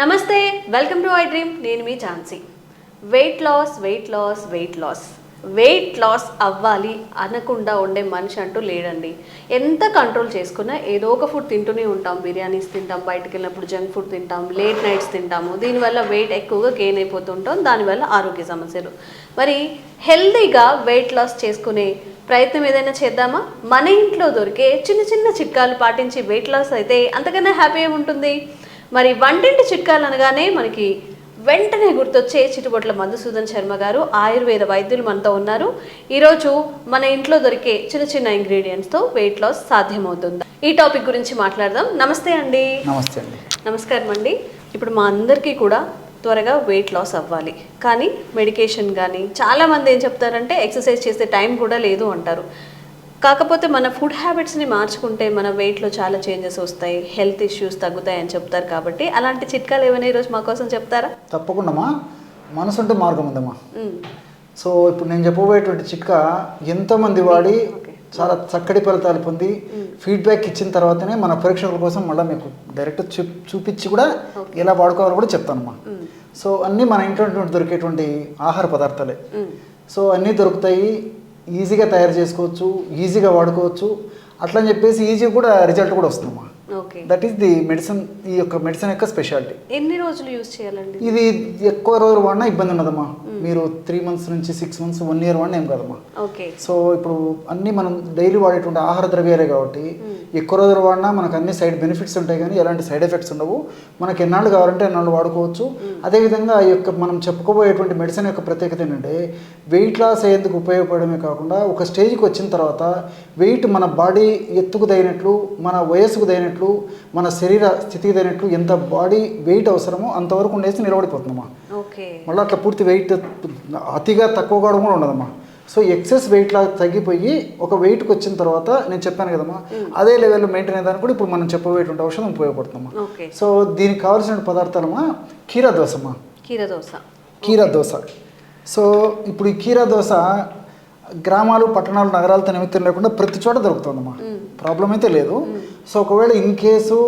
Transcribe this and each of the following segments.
నమస్తే, welcome to I dream. నేను మీ Jhansi. Weight loss అవ్వాలి అనకుండా ఉండే మనిషి అంటూ లేడండి. ఎంత కంట్రోల్ చేసుకున్నా ఏదో ఒక ఫుడ్ తింటూనే ఉంటాం. బిర్యానీస్ తింటాం, బయటకు వెళ్ళినప్పుడు జంక్ ఫుడ్ తింటాం, లేట్ నైట్స్ తింటాము. దీనివల్ల వెయిట్ ఎక్కువగా గెయిన్ అయిపోతుంటాం, దానివల్ల ఆరోగ్య సమస్యలు. మరి హెల్తీగా వెయిట్ లాస్ చేసుకునే ప్రయత్నం ఏదైనా చేద్దామా? మన ఇంట్లో దొరికే చిన్న చిన్న చిట్కాలు పాటించి వెయిట్ లాస్ అయితే అంతకన్నా హ్యాపీ ఏముంటుంది? మరి వంటింటి చిట్కాలు అనగానే మనకి వెంటనే గుర్తొచ్చే చిట్టుబొట్ల మధుసూదన్ శర్మ గారు, ఆయుర్వేద వైద్యులు మనతో ఉన్నారు. ఈరోజు మన ఇంట్లో దొరికే చిన్న చిన్న ఇంగ్రీడియంట్స్తో వెయిట్ లాస్ సాధ్యమవుతుందా, ఈ టాపిక్ గురించి మాట్లాడదాం. నమస్తే అండి. నమస్తే అండి. నమస్కారం అండి. ఇప్పుడు మా అందరికీ కూడా త్వరగా వెయిట్ లాస్ అవ్వాలి, కానీ మెడికేషన్ కానీ చాలామంది ఏం చెప్తారంటే ఎక్సర్సైజ్ చేసే టైం కూడా లేదు అంటారు. కాకపోతే మన ఫుడ్ హ్యాబిట్స్ని మార్చుకుంటే మన వెయిట్లో చాలా చేంజెస్ వస్తాయి, హెల్త్ ఇష్యూస్ తగ్గుతాయి అని చెప్తారు. కాబట్టి అలాంటి చిట్కాలు ఏమైనా ఈరోజు మా కోసం చెప్తారా? తప్పకుండా. మనసు ఉంటే మార్గం ఉందమ్మా. సో ఇప్పుడు నేను చెప్పబోయేటువంటి చిట్కా ఎంతోమంది వాడి చాలా చక్కటి ఫలితాలు పొంది ఫీడ్బ్యాక్ ఇచ్చిన తర్వాతనే మన పరీక్షల కోసం మళ్ళీ మీకు డైరెక్ట్ చూపించి కూడా ఎలా వాడుకోవాలో కూడా చెప్తానమ్మా. సో అన్నీ మన ఇంట్లో దొరికేటువంటి ఆహార పదార్థాలే. సో అన్నీ దొరుకుతాయి, ఈజీగా తయారు చేసుకోవచ్చు, ఈజీగా వాడుకోవచ్చు. అట్లా అని చెప్పేసి ఈజీగా కూడా రిజల్ట్ కూడా వస్తుందమ్మా. That is the medicine. ఈ యొక్క మెడిసిన్ యొక్క స్పెషాలిటీ. ఎన్ని రోజులు యూజ్ చేయాలండి? ఇది ఎక్కువ రోజులు వాడినా ఇబ్బంది ఉండదమ్మా. మీరు 3 months నుంచి 6 months 1 year వాడినా ఏం కాదమ్మా. సో ఇప్పుడు అన్నీ మనం డైలీ వాడేటువంటి ఆహార ద్రవ్యాలే కాబట్టి ఎక్కువ రోజులు వాడినా మనకు అన్ని సైడ్ బెనిఫిట్స్ ఉంటాయి, కానీ ఎలాంటి సైడ్ ఎఫెక్ట్స్ ఉండవు. మనకి ఎన్నాళ్ళు కావాలంటే ఎన్నాళ్ళు వాడుకోవచ్చు. అదేవిధంగా ఈ యొక్క మనం చెప్పుకోబోయేటువంటి మెడిసిన్ యొక్క ప్రత్యేకత ఏంటంటే వెయిట్ లాస్ అయ్యేందుకు ఉపయోగపడమే కాకుండా ఒక స్టేజ్కి వచ్చిన తర్వాత వెయిట్ మన బాడీ ఎత్తుకు తగినట్లు, మన వయస్సుకు తగినట్లు, మన శరీర స్థితికి తగినట్లు ఎంత బాడీ వెయిట్ అవసరమో అంతవరకు ఉండేసి నిలబడిపోతుందమ్మా. మళ్ళీ అట్లా పూర్తి వెయిట్ అతిగా తక్కువ కావడం కూడా ఉండదమ్మా. సో ఎక్సెస్ వెయిట్ లాగా తగ్గిపోయి ఒక వెయిట్కి వచ్చిన తర్వాత నేను చెప్పాను కదమ్మా, అదే లెవెల్లో మెయింటైన్ అయ్యేదానికి కూడా ఇప్పుడు మనం చెప్పబోయేటువంటి ఔషధం ఉపయోగపడుతుందమ్మా. సో దీనికి కావాల్సిన పదార్థాలమ్మా కీరా దోశమ్మా. కీరా దోశ. సో ఇప్పుడు ఈ కీరా దోశ గ్రామాలు, పట్టణాలు, నగరాలతో నిమిత్తం లేకుండా ప్రతి చోట దొరుకుతుందమ్మా. ప్రాబ్లం అయితే లేదు. సో ఒకవేళ ఇన్ కేసు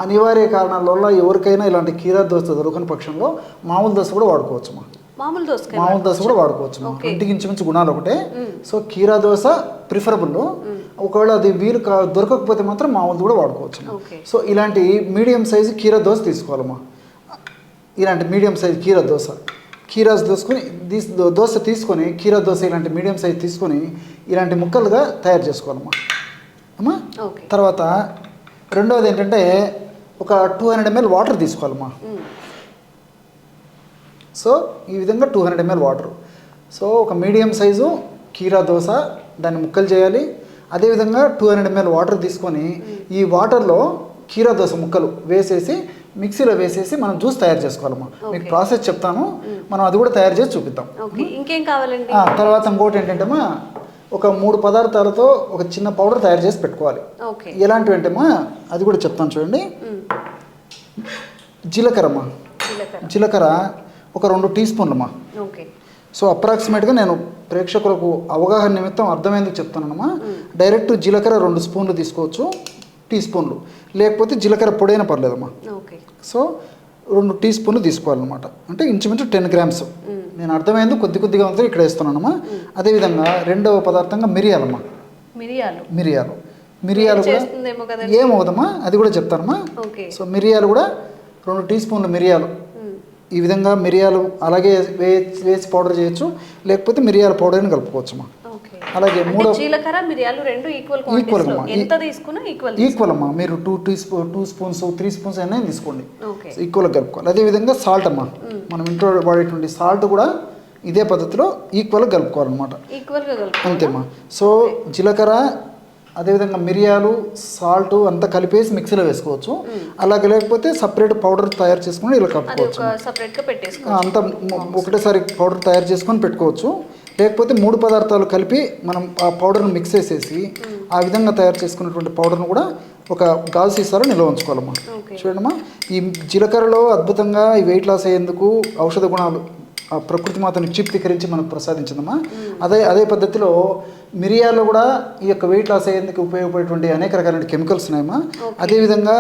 అనివార్య కారణాల వల్ల ఎవరికైనా ఇలాంటి కీరా దోశ దొరకని పక్షంలో మామూలు దోశ కూడా వాడుకోవచ్చుమా. మామూలు దోశ కూడా వాడుకోవచ్చు. ఇంటికి ఇంచుమించు గుణాలు ఒకటే. సో కీరా దోశ ప్రిఫరబుల్. ఒకవేళ అది వీలు దొరకకపోతే మాత్రం మామూలు కూడా వాడుకోవచ్చు. సో ఇలాంటి మీడియం సైజు కీరా దోశ తీసుకోవాలమ్మా. ఇలాంటి మీడియం సైజు కీరా దోశ తీసుకొని కీరా దోశ ఇలాంటి మీడియం సైజ్ తీసుకొని ఇలాంటి ముక్కలుగా తయారు చేసుకోవాలమ్మా అమ్మా. తర్వాత రెండవది ఏంటంటే ఒక 200 ml వాటర్ తీసుకోవాలమ్మా. సో ఈ విధంగా 200 ml వాటర్. సో ఒక మీడియం సైజు కీరా దోశ దాన్ని ముక్కలు చేయాలి. అదేవిధంగా 200 ml వాటర్ తీసుకొని ఈ వాటర్లో కీరా దోశ ముక్కలు వేసేసి మిక్సీలో వేసేసి మనం జ్యూస్ తయారు చేసుకోవాలమ్మా. మీకు ప్రాసెస్ చెప్తాను, మనం అది కూడా తయారు చేసి చూపిద్దాం. ఇంకేం కావాలండి? తర్వాత ఇంకోటి ఏంటంటేమా ఒక 3 పదార్థాలతో ఒక చిన్న పౌడర్ తయారు చేసి పెట్టుకోవాలి. ఎలాంటివి అంటేమా అది కూడా చెప్తాను చూడండి. జీలకర్ర ఒక 2 teaspoons. సో అప్రాక్సిమేట్గా నేను ప్రేక్షకులకు అవగాహన నిమిత్తం అర్థమైందుకు చెప్తానమ్మా. డైరెక్ట్ జీలకర్ర 2 స్పూన్లు తీసుకోవచ్చు, teaspoons. లేకపోతే జీలకర్ర పొడైనా పర్లేదమ్మా. సో 2 teaspoons తీసుకోవాలన్నమాట. అంటే ఇంచుమించు 10 grams. నేను అర్థమైంది కొద్దిగా ఉంటే ఇక్కడ వేస్తున్నానమ్మా. అదేవిధంగా రెండవ పదార్థంగా మిరియాలమ్మా. మిరియాలు కూడా ఏమవుదమ్మా, అది కూడా చెప్తానమ్మా. సో మిరియాలు కూడా 2 teaspoons మిరియాలు. ఈ విధంగా మిరియాలు అలాగే వేసి పౌడర్ చేయొచ్చు, లేకపోతే మిరియాల పౌడర్ని కలుపుకోవచ్చమ్మా. అలాగే జీలకర్ర మిరియాలు 2 ఈక్వల్ అమ్మా. మీరు 2 spoons 3 spoons అయినా తీసుకోండి, ఈక్వల్గా కలుపుకోవాలి. అదేవిధంగా సాల్ట్ అమ్మా, మనం ఇంట్లో వాడేటువంటి సాల్ట్ కూడా ఇదే పద్ధతిలో ఈక్వల్గా కలుపుకోవాలన్నమాట. అంతేమ్మా. సో జీలకర్ర అదేవిధంగా మిరియాలు సాల్ట్ అంతా కలిపేసి మిక్సీలో వేసుకోవచ్చు. అలాగే లేకపోతే సపరేట్ పౌడర్ తయారు చేసుకుని ఇలా కలుపుకోవచ్చు. అంతా ఒకటేసారి పౌడర్ తయారు చేసుకొని పెట్టుకోవచ్చు. లేకపోతే 3 పదార్థాలు కలిపి మనం ఆ పౌడర్ని మిక్స్ చేసేసి ఆ విధంగా తయారు చేసుకున్నటువంటి పౌడర్ను కూడా ఒక గాజు సీసాలో నిల్వ ఉంచుకోవాలమ్మా. చూడమ్మా, ఈ జీలకర్రలో అద్భుతంగా ఈ వెయిట్ లాస్ అయ్యేందుకు ఔషధ గుణాలు ఆ ప్రకృతి మాతను చిప్తీకరించి మనకు ప్రసాదించిందమ్మా. అదే పద్ధతిలో మిరియాల్లో కూడా ఈ యొక్క వెయిట్ లాస్ అయ్యేందుకు ఉపయోగపడేటువంటి అనేక రకాల కెమికల్స్ ఉన్నాయమ్మా. అదేవిధంగా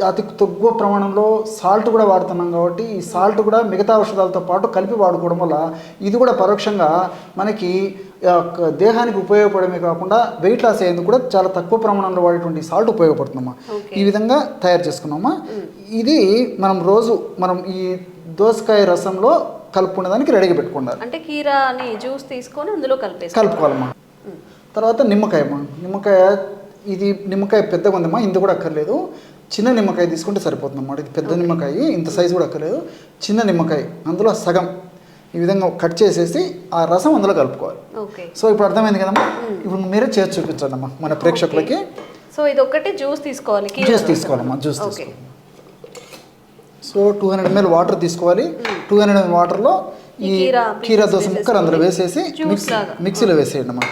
అతి తక్కువ ప్రమాణంలో సాల్ట్ కూడా వాడుతున్నాం కాబట్టి ఈ సాల్ట్ కూడా మిగతా ఔషధాలతో పాటు కలిపి వాడుకోవడం వల్ల ఇది కూడా పరోక్షంగా మనకి దేహానికి ఉపయోగపడమే కాకుండా వెయిట్ లాస్ అయ్యేందుకు కూడా చాలా తక్కువ ప్రమాణంలో వాడేటువంటి సాల్ట్ ఉపయోగపడుతుందమ్మా. ఈ విధంగా తయారు చేసుకున్నామా. ఇది మనం ఈ దోసకాయ రసంలో కలుపుకునేదానికి రెడీగా పెట్టుకుంటారు. అంటే కీరాని జ్యూస్ తీసుకొని అందులో కలుపుకోవాలమ్మా. తర్వాత నిమ్మకాయ పెద్దగా ఉందమ్మా, ఇంత కూడా అక్కర్లేదు. చిన్న నిమ్మకాయ తీసుకుంటే సరిపోతుంది అన్నమాట. ఇది పెద్ద నిమ్మకాయ, ఇంత సైజు కూడా అక్కర్లేదు. చిన్న నిమ్మకాయ అందులో సగం ఈ విధంగా కట్ చేసేసి ఆ రసం అందులో కలుపుకోవాలి. సో ఇప్పుడు అర్థమైంది కదమ్మా. ఇప్పుడు మీరే చేసి చూపించండి అమ్మా మన ప్రేక్షకులకి. సో ఇది ఒకటి జ్యూస్ తీసుకోవాలమ్మా. జ్యూస్ తీసుకోవాలి. సో 200 ml వాటర్ తీసుకోవాలి. 200 ml వాటర్లో ఈ కీరా దోస ముక్కలు అందులో వేసేసి మిక్సీలో వేసేయండి అమ్మా.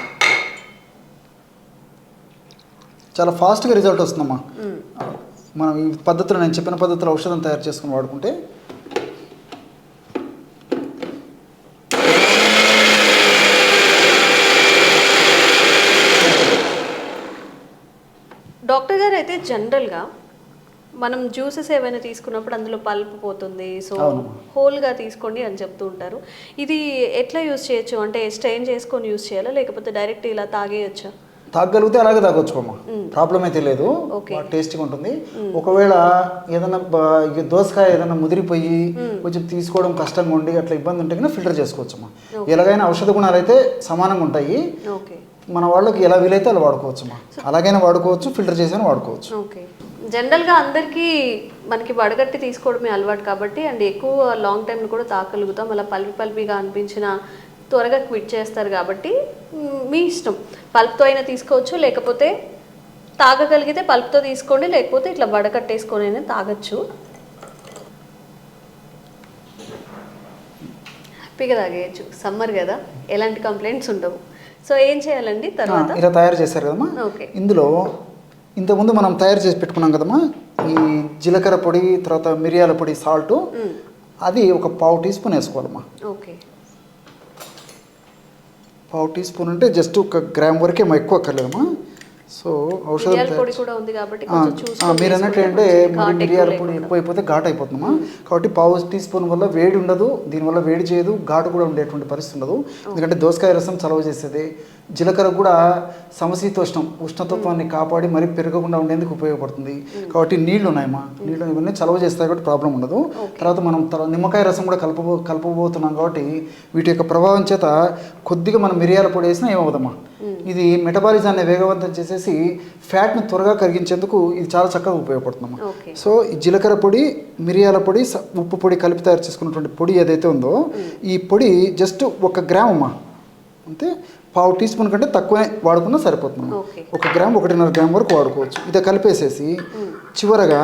చాలా ఫాస్ట్గా రిజల్ట్ వస్తుందమ్మా. మనం ఈ పద్ధతిలో నేను చెప్పిన పద్ధతిలో ఔషధం తయారు చేసుకుని వాడుకుంటే. డాక్టర్ గారు అయితే జనరల్గా మనం జ్యూసెస్ ఏమైనా తీసుకున్నప్పుడు అందులో పల్ప్ పోతుంది, సో హోల్గా తీసుకోండి అని చెప్తూ ఉంటారు. ఇది ఎట్లా యూజ్ చేయొచ్చు? అంటే స్ట్రెయిన్ చేసుకొని యూజ్ చేయాలా లేకపోతే డైరెక్ట్ ఇలా తాగేయచ్చా? తాగలిగితే అలాగే తాగొచ్చుకోమ్మా, ప్రాబ్లం అయితే లేదు. టేస్టీగా ఉంటుంది. ఒకవేళ ఏదైనా దోసకాయ ఏదైనా ముదిరిపోయి కొంచెం తీసుకోవడం కష్టంగా ఉండి అట్లా ఇబ్బంది ఉంటే కన్నా ఫిల్టర్ చేసుకోవచ్చమ్మా. ఎలాగైనా ఔషధ గుణాలు అయితే సమానంగా ఉంటాయి. మన వాళ్ళకి ఎలా వీలైతే అలా వాడుకోవచ్చమ్మా. అలాగైనా వాడుకోవచ్చు, ఫిల్టర్ చేసి వాడుకోవచ్చు. ఓకే. జనరల్గా అందరికీ మనకి వడగట్టి తీసుకోవడమే అలవాటు కాబట్టి అండ్ ఎక్కువ లాంగ్ టైం కూడా తాగలుగుతాం. అలా పల్పిగా అనిపించిన త్వరగా క్విట్ చేస్తారు కాబట్టి మీ ఇష్టం. పల్ప్తో అయినా తీసుకోవచ్చు, లేకపోతే తాగగలిగితే పల్ప్తో తీసుకోండి, లేకపోతే ఇట్లా వడకట్టేసుకొని అయినా తాగొచ్చు. హ్యాపీగా తాగేయచ్చు. సమ్మర్ కదా, ఎలాంటి కంప్లైంట్స్ ఉండవు. సో ఏం చేయాలండి తర్వాత? ఇలా తయారు చేశారు కదమ్మా. ఇందులో ఇంతకుముందు మనం తయారు చేసి పెట్టుకున్నాం కదమ్మా ఈ జీలకర్ర పొడి, తర్వాత మిరియాల పొడి, సాల్ట్, అది ఒక 1/2 టీ స్పూన్ వేసుకోవాలమ్మా. ఓకే. 1/2 టీ స్పూన్ అంటే జస్ట్ 1 గ్రామ్ వరకే ఎక్కువ అక్కర్లేదమ్మా. సో ఔషధం మీరు అన్నట్టు అంటే మరి మిరియాల పొడి ఎక్కువైపోతే ఘాటు అయిపోతుందమ్మా. కాబట్టి 1/2 టీ స్పూన్ వల్ల వేడి ఉండదు, దీనివల్ల వేడి చేయదు, ఘాటు కూడా ఉండేటువంటి పరిస్థితి ఉండదు. ఎందుకంటే దోసకాయ రసం చలవ చేసేది. జీలకర్ర కూడా ఉష్ణతత్వాన్ని కాపాడి మరీ పెరగకుండా ఉండేందుకు ఉపయోగపడుతుంది. కాబట్టి నీళ్లు ఉన్నాయమ్మా, నీళ్ళు ఇవన్నీ చలవ చేస్తాయి కాబట్టి ప్రాబ్లం ఉండదు. తర్వాత మనం నిమ్మకాయ రసం కూడా కలపబోతున్నాం కాబట్టి వీటి యొక్క ప్రభావం చేత కొద్దిగా మనం మిరియాల పొడి వేసినా ఏమవుదమ్మా. ఇది మెటబాలిజాన్ని వేగవంతం చేసేసి ఫ్యాట్ను త్వరగా కరిగించేందుకు ఇది చాలా చక్కగా ఉపయోగపడుతుందమ్మా. సో ఈ జీలకర్ర పొడి, మిరియాల పొడి, ఉప్పు పొడి కలిపి తయారు చేసుకున్నటువంటి పొడి ఏదైతే ఉందో ఈ పొడి జస్ట్ 1 గ్రామ్ అమ్మా, అంతే. 1/2 టీ స్పూన్ కంటే తక్కువే వాడుకున్నా సరిపోతుంది. 1 గ్రామ్ 1.5 గ్రామ్ వరకు వాడుకోవచ్చు. ఇది కలిపేసేసి చివరగా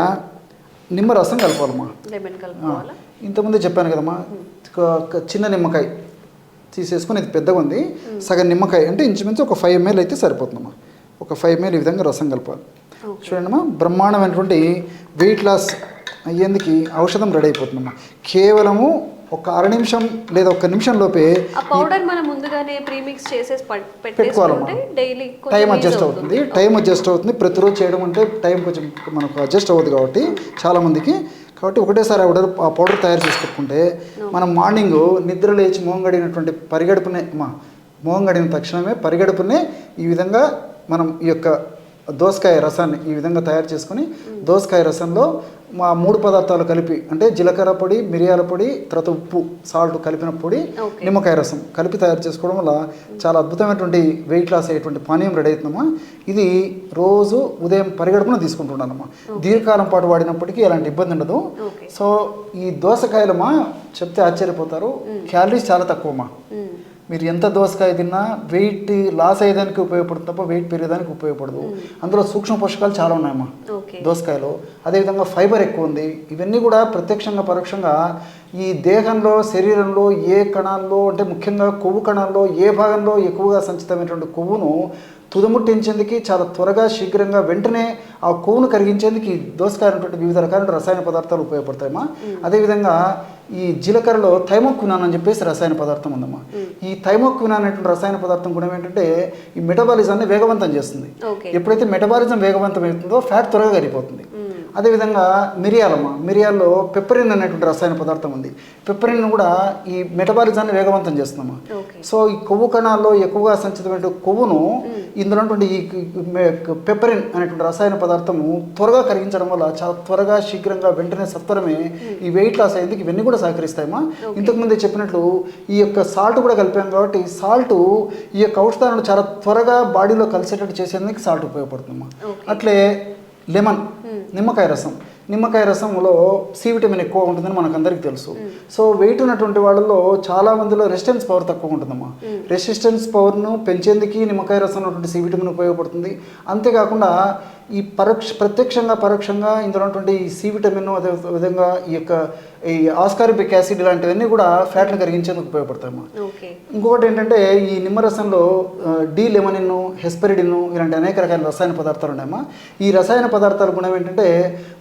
నిమ్మరసం కలపాలమ్మా. ఇంతకుముందే చెప్పాను కదమ్మా, చిన్న నిమ్మకాయ తీసేసుకొని, ఇది పెద్దగా ఉంది, సగం నిమ్మకాయ అంటే ఇంచుమించు ఒక 5 ml అయితే సరిపోతుందమ్మా. ఒక 5 ml ఈ విధంగా రసం కలపాలి. చూడండమ్మా, బ్రహ్మాండమైనటువంటి వెయిట్ లాస్ అయ్యేందుకు ఔషధం రెడీ అయిపోతుందమ్మా. కేవలము ఒక 1/2 నిమిషం లేదా 1 నిమిషం లోపే పౌడర్ మనం ముందుగానే ప్రీమిక్స్ చేసేసి పెట్టుకోవాలమ్మా. టైం అడ్జస్ట్ అవుతుంది. ప్రతిరోజు చేయడం అంటే టైం కొంచెం మనకు అడ్జస్ట్ అవ్వదు కాబట్టి చాలామందికి. కాబట్టి ఒకటేసారి ఆ పౌడర్ తయారు చేసి పెట్టుకుంటే మనం మార్నింగ్ నిద్ర లేచి మోహం గడిన తక్షణమే పరిగడుపునే ఈ విధంగా మనం ఈ యొక్క దోసకాయ రసాన్ని ఈ విధంగా తయారు చేసుకొని దోసకాయ రసంలో 3 పదార్థాలు కలిపి, అంటే జీలకర్ర పొడి, మిరియాల పొడి, తర్వాత ఉప్పు, సాల్ట్ కలిపిన పొడి, నిమ్మకాయ రసం కలిపి తయారు చేసుకోవడం వల్ల చాలా అద్భుతమైనటువంటి వెయిట్ లాస్ అయ్యేటువంటి పానీయం రెడీ అవుతుందమ్మా. ఇది రోజు ఉదయం పరిగడుపున తీసుకుంటున్నానమ్మా. దీర్ఘకాలం పాటు వాడినప్పటికీ ఎలాంటి ఇబ్బంది ఉండదు. సో ఈ దోసకాయలమ్మా చెప్తే ఆశ్చర్యపోతారు, క్యాలరీస్ చాలా తక్కువమ్మా. మీరు ఎంత దోసకాయ తిన్నా వెయిట్ లాస్ అయ్యేదానికి ఉపయోగపడుతుంది తప్ప వెయిట్ పెరిగేదానికి ఉపయోగపడదు. అందులో సూక్ష్మ పోషకాలు చాలా ఉన్నాయమ్మా దోసకాయలో. అదేవిధంగా ఫైబర్ ఎక్కువ ఉంది. ఇవన్నీ కూడా ప్రత్యక్షంగా పరోక్షంగా ఈ దేహంలో, శరీరంలో ఏ కణాల్లో, అంటే ముఖ్యంగా కొవ్వు కణాల్లో ఏ భాగంలో ఎక్కువగా సంచితమైనటువంటి కొవ్వును తుదముట్టించేందుకు చాలా త్వరగా, శీఘ్రంగా, వెంటనే ఆ కొవ్వును కరిగించేందుకు ఈ దోసకాయ అనేటువంటి వివిధ రకాల రసాయన పదార్థాలు ఉపయోగపడతాయమ్మా. అదేవిధంగా ఈ జీలకర్రలో థైమోక్వినాన్ అని చెప్పేసి రసాయన పదార్థం ఉందమ్మా. ఈ థైమోక్వినాన్ అనేటువంటి రసాయన పదార్థం గుణం ఏంటంటే ఈ మెటబాలిజాన్ని వేగవంతం చేస్తుంది. ఎప్పుడైతే మెటబాలిజం వేగవంతం అవుతుందో ఫ్యాట్ త్వరగా కరిగిపోతుంది. అదేవిధంగా మిరియాల్లో పెప్పరిన్ అనేటువంటి రసాయన పదార్థం ఉంది. పెప్పరిన్ కూడా ఈ మెటబాలిజాన్ని వేగవంతం చేస్తుందమ్మా. సో ఈ కొవ్వు కణాల్లో ఎక్కువగా సంచితమైన కొవ్వును ఇందులో ఈ పెప్పరిన్ అనేటువంటి రసాయన పదార్థము త్వరగా కరిగించడం వల్ల చాలా త్వరగా శీఘ్రంగా వెంటనే సత్వరమే ఈ వెయిట్ లాస్ అయ్యేందుకు ఇవన్నీ కూడా సహకరిస్తాయమ్మా. ఇంతకుముందే చెప్పినట్లు ఈ యొక్క సాల్ట్ కూడా కలిపాం కాబట్టి సాల్ట్ ఈ యొక్క ఔషధాలను చాలా త్వరగా బాడీలో కలిసేటట్టు చేసేందుకు సాల్ట్ ఉపయోగపడుతుందమ్మా. అట్లే లెమన్, నిమ్మకాయ రసంలో సి విటమిన్ ఎక్కువ ఉంటుందని మనకు అందరికీ తెలుసు. సో వెయిట్ ఉన్నటువంటి వాళ్ళలో చాలా మందిలో రెసిస్టెన్స్ పవర్ తక్కువ ఉంటుందమ్మా. రెసిస్టెన్స్ పవర్ను పెంచేందుకు నిమ్మకాయ రసం ఉన్నటువంటి సి విటమిన్ ఉపయోగపడుతుంది. అంతేకాకుండా ఈ ప్రత్యక్షంగా పరోక్షంగా ఇందులో ఉన్నటువంటి ఈ సి విటమిన్ అదేవిధంగా ఈ ఆస్కార్బిక్ యాసిడ్ ఇలాంటివన్నీ కూడా ఫ్యాట్ను కరిగించేందుకు ఉపయోగపడతాయమ్మా. ఇంకొకటి ఏంటంటే ఈ నిమ్మరసంలో డి లెమనిన్, హెస్పెరిడిన్ ఇలాంటి అనేక రకాల రసాయన పదార్థాలు ఉన్నాయమ్మా. ఈ రసాయన పదార్థాల గుణం ఏంటంటే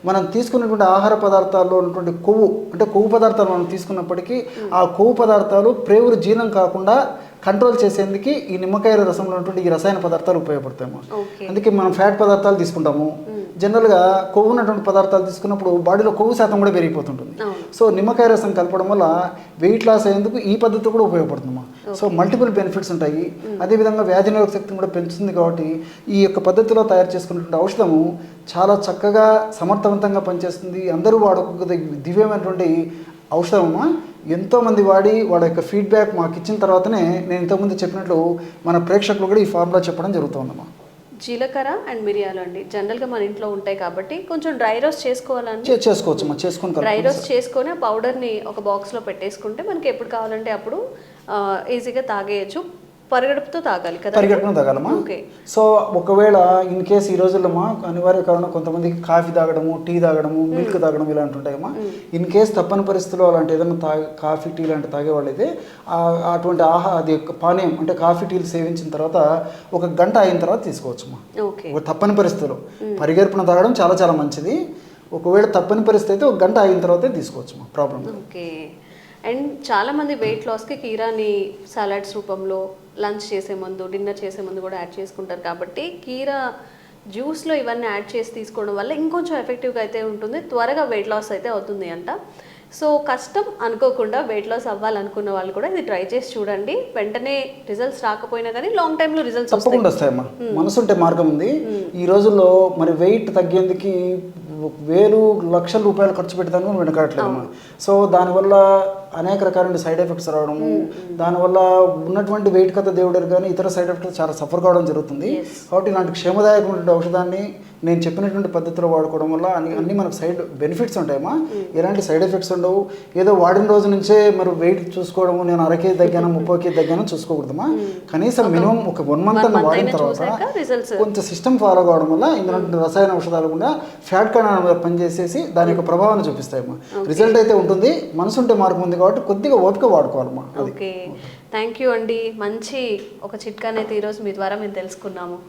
మనం తీసుకున్నటువంటి ఆహార పదార్థాల్లో ఉన్నటువంటి కొవ్వు పదార్థాలు మనం తీసుకున్నప్పటికీ ఆ కొవ్వు పదార్థాలు ప్రేవురు జీర్ణం కాకుండా కంట్రోల్ చేసేందుకు ఈ నిమ్మకాయ రసంలో ఉన్నటువంటి ఈ రసాయన పదార్థాలు ఉపయోగపడతాయమ్మా. అందుకే మనం ఫ్యాట్ పదార్థాలు తీసుకుంటాము. జనరల్గా కొవ్వు ఉన్నటువంటి పదార్థాలు తీసుకున్నప్పుడు బాడీలో కొవ్వు శాతం కూడా పెరిగిపోతుంటుంది. సో నిమ్మకాయ రసం కలపడం వల్ల వెయిట్ లాస్ అయ్యేందుకు ఈ పద్ధతి కూడా ఉపయోగపడుతుందమ్మా. సో మల్టిపుల్ బెనిఫిట్స్ ఉంటాయి. అదేవిధంగా వ్యాధి నిరోధక శక్తిని కూడా పెంచుతుంది. కాబట్టి ఈ యొక్క పద్ధతిలో తయారు చేసుకున్నటువంటి ఔషధము చాలా చక్కగా సమర్థవంతంగా పనిచేస్తుంది. అందరూ వాడుకోగల దివ్యమైనటువంటి ఔషధమమ్మా. ఎంతోమంది వాడి వాళ్ళ యొక్క ఫీడ్బ్యాక్ మాకు ఇచ్చిన తర్వాతనే నేను ఇంతకుముందు చెప్పినట్లు మన ప్రేక్షకులు కూడా ఈ ఫార్ములా చెప్పడం జరుగుతుందమ్మా. జీలకర్ర అండ్ మిరియాలు అండి జనరల్గా మన ఇంట్లో ఉంటాయి కాబట్టి కొంచెం డ్రై రోస్ట్ చేసుకోవాలని చేసుకోవచ్చమ్మా. చేసుకొని డ్రై రోస్ట్ చేసుకొని ఆ పౌడర్ని ఒక బాక్స్లో పెట్టేసుకుంటే మనకి ఎప్పుడు కావాలంటే అప్పుడు ఈజీగా తాగేయచ్చు. పరిగడుపుతో తాగాలి కదా? పరిగడుపుతో తాగాలమ్మా. సో ఒకవేళ ఇన్ కేసు ఈ రోజుల్లో అనివార్య కారణం కొంతమందికి కాఫీ తాగడము, టీ తాగడము, మిల్క్ తాగడం ఇలాంటి ఉంటాయమ్మా. ఇన్ కేసు తప్పని పరిస్థితుల్లో అలాంటి ఏదైనా కాఫీ టీ లాంటి తాగేవాళ్ళైతే అటువంటి అది పానీయం అంటే కాఫీ టీలు సేవించిన తర్వాత 1 గంట అయిన తర్వాత తీసుకోవచ్చమ్మా. ఒక తప్పని పరిస్థితుల్లో పరిగెడుపున తాగడం చాలా చాలా మంచిది. ఒకవేళ తప్పని పరిస్థితి అయితే 1 గంట అయిన తర్వాతే తీసుకోవచ్చమ్మా. ప్రాబ్లం. అండ్ చాలామంది వెయిట్ లాస్కి కీరాని సలాడ్స్ రూపంలో లంచ్ చేసే ముందు, డిన్నర్ చేసే ముందు కూడా యాడ్ చేసుకుంటారు. కాబట్టి కీరా జ్యూస్లో ఇవన్నీ యాడ్ చేసి తీసుకోవడం వల్ల ఇంకొంచెం ఎఫెక్టివ్గా అయితే ఉంటుంది, త్వరగా వెయిట్ లాస్ అయితే అవుతుంది అంట. సో కష్టం అనుకోకుండా వెయిట్ లాస్ అవ్వాలనుకున్న వాళ్ళు కూడా ఇది ట్రై చేసి చూడండి. వెంటనే రిజల్ట్స్ రాకపోయినా కానీ లాంగ్ టైంలో రిజల్ట్స్ తప్పకుండా వస్తాయమ్మా. మనసుంటే మార్గం ఉంది. ఈ రోజుల్లో మరి వెయిట్ తగ్గేందుకు వేలు లక్షల రూపాయలు ఖర్చు పెట్టడానికి వెనకాడట్లేదమ్మా. సో దానివల్ల అనేక రకాల సైడ్ ఎఫెక్ట్స్ రావడము, దానివల్ల ఉన్నటువంటి వెయిట్ కథ దేవుడరు కానీ ఇతర సైడ్ ఎఫెక్ట్స్ చాలా సఫర్ కావడం జరుగుతుంది. కాబట్టి ఇలాంటి క్షేమదాయకమైనటువంటి ఔషధాన్ని నేను చెప్పినటువంటి పద్ధతిలో వాడుకోవడం వల్ల అన్ని మనకు సైడ్ బెనిఫిట్స్ ఉంటాయమ్మా. ఎలాంటి సైడ్ ఎఫెక్ట్స్ ఉండవు. ఏదో వాడిన రోజు నుంచే మరి వెయిట్ చూసుకోవడము, నేను 1 కేజీ తగ్గాను 30 కేజీ తగ్గాను చూసుకోకూడదమ్మా. కనీసం మినిమం ఒక 1 మంత్ అన్న వాడిన తర్వాత కొంచెం సిస్టమ్ ఫాలో కావడం వల్ల ఇందులో రసాయన ఔషధాలు కూడా ఫ్యాట్ కణాల మీద పనిచేసేసి దాని యొక్క ప్రభావాన్ని చూపిస్తాయమ్మా. రిజల్ట్ అయితే ఉంటుంది. మనసుంటే మార్గం ఉంది కాబట్టి కొద్దిగా ఓపిక వాడుకోవాలమ్మా. ఓకే, థ్యాంక్ యూ అండి. మంచి ఒక చిట్కానైతే ఈరోజు మీ ద్వారా మేము తెలుసుకున్నాము.